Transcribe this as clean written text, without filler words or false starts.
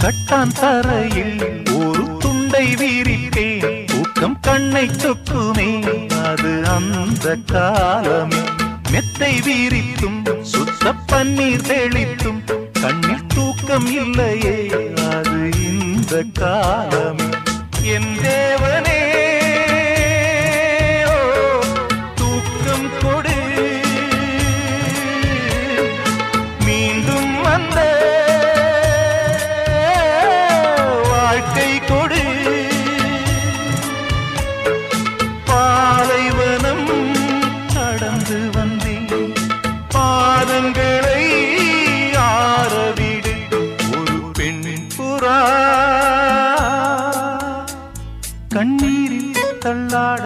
கட்டான் தரையில் ஒரு துண்டை வீரிப்பேன் தூக்கம் கண்ணை சொக்குமே அது அந்த காலமே மெத்தை வீரித்தும் சுத்த பன்னீர் தெளித்தும் கண்ணில் தூக்கம் இல்லையே அது இந்த காலமே என் தேவனே தூக்கம் கொடு மீண்டும் வந்த வாழ்க்கை கொடு பாலைவனம் கடந்து வந்தேன் பாதங்களை ஆரவிடு ஒரு பெண் புறா கண்ணீரில் தள்ளாட